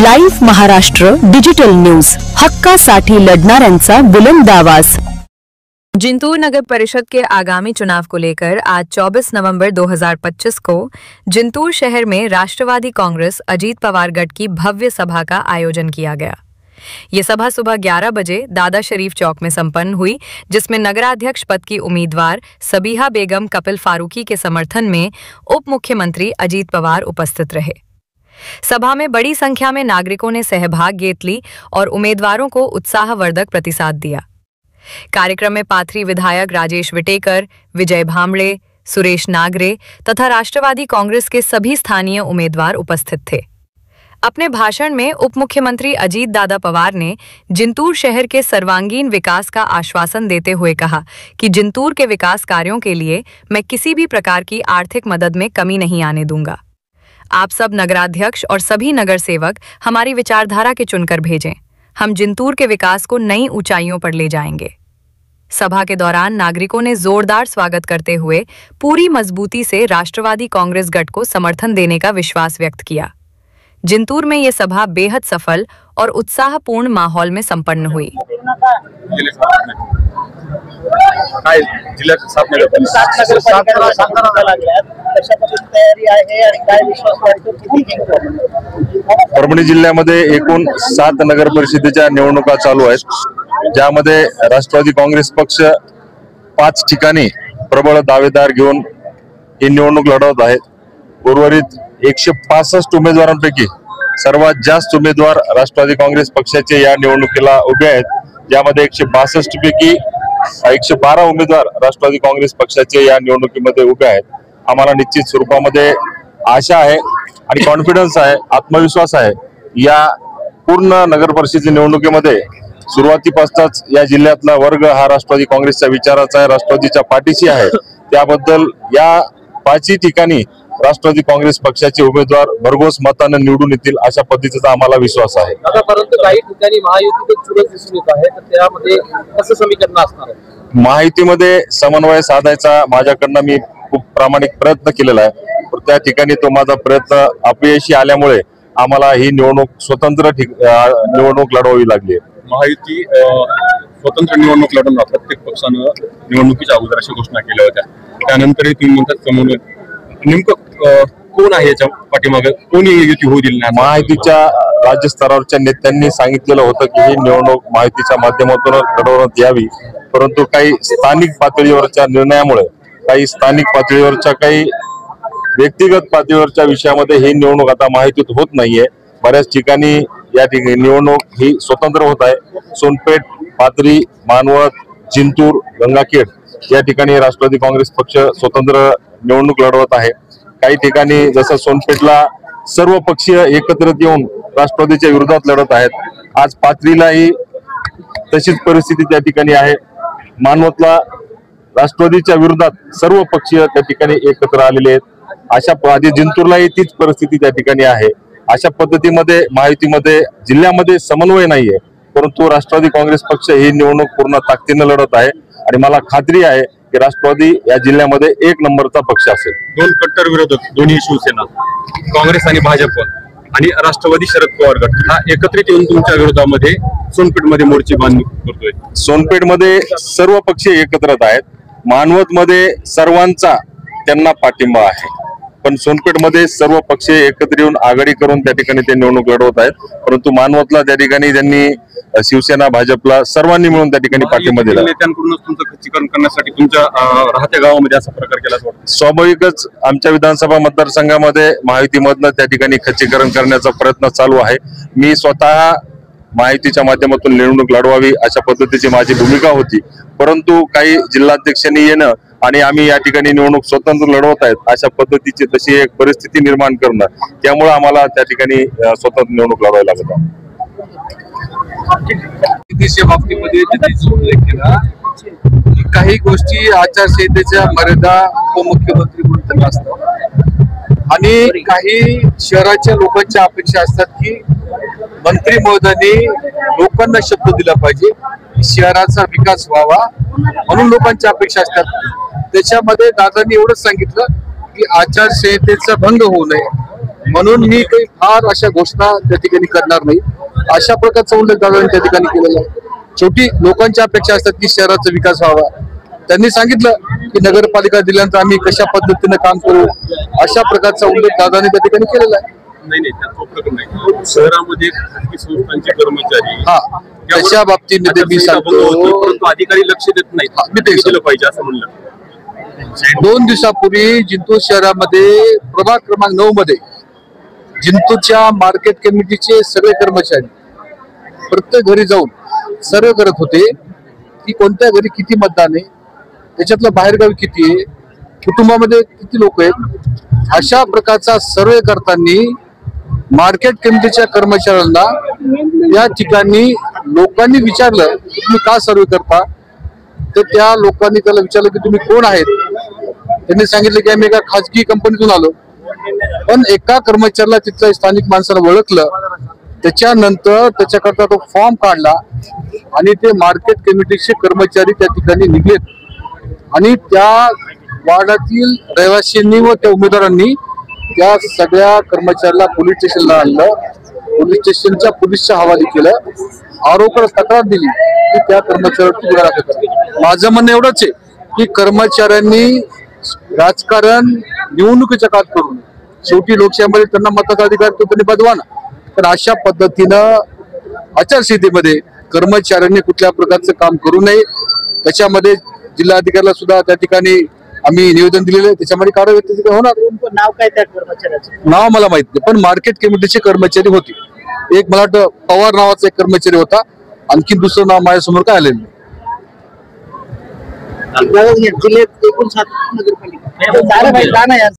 Live Maharashtra digital news, हक्कासाठी लढणाऱ्यांचा बुलंद आवाज। जिंतूर नगर परिषद के आगामी चुनाव को लेकर आज 24 नवंबर 2025 को जिंतूर शहर में राष्ट्रवादी कांग्रेस अजीत पवार गढ़ की भव्य सभा का आयोजन किया गया। ये सभा सुबह 11 बजे दादा शरीफ चौक में संपन्न हुई, जिसमें नगराध्यक्ष पद की उम्मीदवार सबीहा बेगम कपिल फारूकी के समर्थन में उप मुख्यमंत्री अजीत पवार उपस्थित रहे। सभा में बड़ी संख्या में नागरिकों ने सहभाग ली और उम्मीदवारों को उत्साहवर्धक प्रतिसाद दिया। कार्यक्रम में पाथरी विधायक राजेश विटेकर, विजय भांबड़े, सुरेश नागरे तथा राष्ट्रवादी कांग्रेस के सभी स्थानीय उम्मीदवार उपस्थित थे। अपने भाषण में उप मुख्यमंत्री अजीत दादा पवार ने जिंतूर शहर के सर्वांगीण विकास का आश्वासन देते हुए कहा कि जिंतूर के विकास कार्यों के लिए मैं किसी भी प्रकार की आर्थिक मदद में कमी नहीं आने दूंगा। आप सब नगराध्यक्ष और सभी नगर सेवक हमारी विचारधारा के चुनकर भेजें। हम जिंतूर के विकास को नई ऊंचाइयों पर ले जाएंगे। सभा के दौरान नागरिकों ने जोरदार स्वागत करते हुए पूरी मजबूती से राष्ट्रवादी कांग्रेस गढ़ को समर्थन देने का विश्वास व्यक्त किया। जिंतूर में ये सभा बेहद सफल और उत्साहपूर्ण माहौल में संपन्न हुई। परभणी जिल्ह्यामध्ये एकूण 7 नगर परिषदेच्या निवडणुका चालू आहेत, ज्यामध्ये राष्ट्रवादी काँग्रेस पक्ष 5 ठिकाणी प्रबळ दावेदार घेऊन ही निवडणूक लढवत आहे। उर्वरित 165 उमेदवारांपैकी सर्वात जास्त उमेदवार राष्ट्रवादी काँग्रेस पक्षाचे या निवडणुकीला उभे आहेत, ज्यामध्ये 162 पैकी 112 उमेदवार राष्ट्रवादी काँग्रेस पक्षाचे या निवडणुकीमध्ये उभे आहेत। आम्हाला निश्चित स्वरूपामध्ये आशा आहे आणि कॉन्फिडन्स आहे, आत्मविश्वास आहे या पूर्ण नगर परिषद निवडणुकीमध्ये सुरुवातीपासूनच या जिल्ह्यातला वर्ग हा राष्ट्रवादी काँग्रेसच्या विचाराचा आहे, राष्ट्रवादीच्या पाठीशी आहे। त्याबद्दल या 5 ठिकाणी राष्ट्रवादी काँग्रेस पक्षाचे उमेदवार भरघोस मताने निवडून येतील अशा पद्धतीचा आम्हाला विश्वास आहे। परंतु काही ठिकाणी महायुतीचे चुरस दिसून येत आहे, तर त्यामध्ये कसं समीकरण असणार आहे? महायुतीमध्ये समन्वय साधायचा माझ्याकडनं मी खूप प्रामाणिक प्रयत्न केलेला आहे, पण त्या ठिकाणी तो माझा प्रयत्न अपयशी आल्यामुळे आम्हाला ही निवडणूक स्वतंत्र निवडणूक लढवावी लागली आहे। महायुती स्वतंत्र निवडणूक लढवणार प्रत्येक पक्षानं निवडणुकीच्या अगोदर अशा घोषणा केल्या होत्या, त्यानंतरही तुम्ही म्हणतात समन्वय नेमकं कोण आहे याच्या पाठीमागे, कोणी युती होऊ दिली नाही? महायुतीच्या राज्य स्तरावरच्या नेत्यांनी सांगितलेलं होतं की ही निवडणूक महायुतीच्या माध्यमातून लढवण्यात यावी, परंतु काही स्थानिक पातळीवरच्या निर्णयामुळे, काही स्थानिक पातळीवरच्या, काही व्यक्तिगत पातळीवरच्या विषयामध्ये ही निवडणूक आता महायुतीत होत नाहीये। बऱ्याच ठिकाणी या ठिकाणी निवडणूक ही स्वतंत्र होत आहे। सोनपेठ, पाथरी, मानवत, जिंतूर, गंगाखेड या ठिकाणी राष्ट्रवादी काँग्रेस पक्ष स्वतंत्र निवडणूक लढवत आहे। काही ठिकाणी जसं सोनपेठला सर्व पक्षीय एकत्रित येऊन राष्ट्रवादीच्या विरोधात लढत आहेत। आज पाथरीलाही तशीच परिस्थिती त्या ठिकाणी आहे। मानवतला राष्ट्रवादीच्या विरोधात सर्व पक्षीय त्या ठिकाणी एकत्र आलेले आहेत। अशा आधी जिंतूरलाही तीच परिस्थिती त्या ठिकाणी आहे। अशा पद्धतीमध्ये महायुतीमध्ये जिल्ह्यामध्ये समन्वय नाहीये, परंतु राष्ट्रवादी काँग्रेस पक्ष ही निवडणूक पूर्ण ताकदीने लढत आहे आणि मला खात्री आहे की राष्ट्रवादी या जिल्ह्यामध्ये 1 नंबरचा पक्ष असेल। 2 कट्टर विरोधक, दोन्ही शिवसेना, काँग्रेस आणि भाजप आणि राष्ट्रवादी शरद पवार गट हा एकत्रित येऊन तुमच्या विरोधामध्ये सोनपेठमध्ये मोर्चे बांधणी करतोय। सोनपेठमध्ये सर्व पक्ष एकत्र आहेत, मानवतमध्ये सर्वांचा त्यांना पाठिंबा आहे, पण सोनपेठमध्ये सर्व पक्ष एकत्र येऊन आघाडी करून त्या ठिकाणी ते निवडणूक लढवत आहेत। परंतु मानवतला त्या ठिकाणी ज्यांनी शिवसेना, भाजपला सर्वांनी मिळून त्या ठिकाणी पाठिंबा दिला। नेत्यांकडूनच तुमचं खच्चीकरण करण्यासाठी तुमच्या राहत्या गावामध्ये असा प्रकार केला वाटतं? स्वाभाविकच आमच्या विधानसभा मतदारसंघामध्ये महायुतीमधनं त्या ठिकाणी खच्चीकरण करण्याचा प्रयत्न चालू आहे। मी स्वतः महायुतीच्या माध्यमातून निवडणूक लढवावी अशा पद्धतीची माझी भूमिका होती, परंतु काही जिल्हाध्यक्षांनी येणं आणि आम्ही या ठिकाणी निवडणूक स्वतंत्र लढवत आहेत अशा पद्धतीची तशी एक परिस्थिती निर्माण करणं, त्यामुळे आम्हाला त्या ठिकाणी स्वतंत्र निवडणूक लढवावी लागत आहे। बाबतीमध्ये उल्लेख केला की काही गोष्टी आचारसंहितेच्या मर्यादा उपमुख्यमंत्री म्हणून त्यांना असतात आणि काही शहराच्या लोकांच्या अपेक्षा असतात की मंत्री महोदयांनी लोकांना शब्द दिला पाहिजे, शहराचा विकास व्हावा म्हणून लोकांच्या अपेक्षा असतात। त्याच्यामध्ये दादांनी एवढंच सांगितलं की आचारसंहितेचा भंग होऊ नये म्हणून मी काही फार अशा घोषणा त्या ठिकाणी करणार नाही. अशा प्रकारचा उल्लेख दादांनी त्या ठिकाणी केलेला आहे. शेवटी लोकांच्या अपेक्षा असतात की शहराचा विकास व्हावा. त्यांनी सांगितलं की नगरपालिका दिल्यानंतर आम्ही कशा पद्धतीने काम करू, अशा प्रकारचा उल्लेख दादांनी त्या ठिकाणी केलेला आहे. नाही त्याचा प्रकरण नाही. शहरामध्ये खासगी संस्थांचे कर्मचारी हा, त्याच्या बाबतीमध्ये मी सांगतो, परंतु अधिकारी लक्ष देत नाहीत. मी ते दिलं पाहिजे असं म्हणलं. 2 दिवसापूर्वी जिंतूर शहरामध्ये प्रभाग क्रमांक 9 मध्ये जिंतूरच्या मार्केट कमिटीचे सगळे कर्मचारी प्रत्येक घरी जाऊन सर्वे करत होते की कोणत्या घरी किती मतदान आहे, त्याच्यातलं बाहेरगावी किती आहे, कुटुंबामध्ये किती लोक आहेत. अशा प्रकारचा सर्वे करताना मार्केट कमिटीच्या कर्मचाऱ्यांना या ठिकाणी लोकांनी विचारलं की तुम्ही का सर्वे करता. तर त्या लोकांनी त्याला विचारलं की तुम्ही कोण आहेत. त्यांनी सांगितलं की आम्ही एका खाजगी कंपनीतून आलो. पण एका कर्मचाऱ्याला तिथल्या स्थानिक माणसाला ओळखलं. त्याच्यानंतर त्याच्याकरता तो फॉर्म काढला आणि ते मार्केट कमिटीचे कर्मचारी त्या ठिकाणी निघलेत आणि त्या वार्डातील रहिवासींनी व त्या उमेदवारांनी त्या सगळ्या कर्मचाऱ्याला पोलीस स्टेशनला आणलं. पोलीस स्टेशनच्या पोलीसच्या हवाली केलं. आरोपाला तक्रार दिली की त्या कर्मचाऱ्यावरती गुन्हा दाखल करा. माझं म्हणणं एवढंच आहे की कर्मचाऱ्यांनी राजकारण निवडणुकीच्या काळात करून शेवटी लोकशाहीमध्ये त्यांना मताचा अधिकार तो त्यांनी बदवा ना. तर अशा पद्धतीनं आचारसंहितेमध्ये कर्मचाऱ्यांनी कुठल्या प्रकारचं काम करू नये. त्याच्यामध्ये जिल्हाधिकाऱ्याला सुद्धा त्या ठिकाणी आम्ही निवेदन दिलेलं आहे. त्याच्यामध्ये कारवाई होणार. नाव काय त्या कर्मचाऱ्याचं? नाव मला माहित नाही, पण मार्केट कमिटीचे कर्मचारी होते. एक मला वाटतं पवार नावाचा एक कर्मचारी होता. आणखी दुसरं नाव माझ्यासमोर काय आलेलं नाही. जिल्ह्यात एकूण 7 नगरपालिका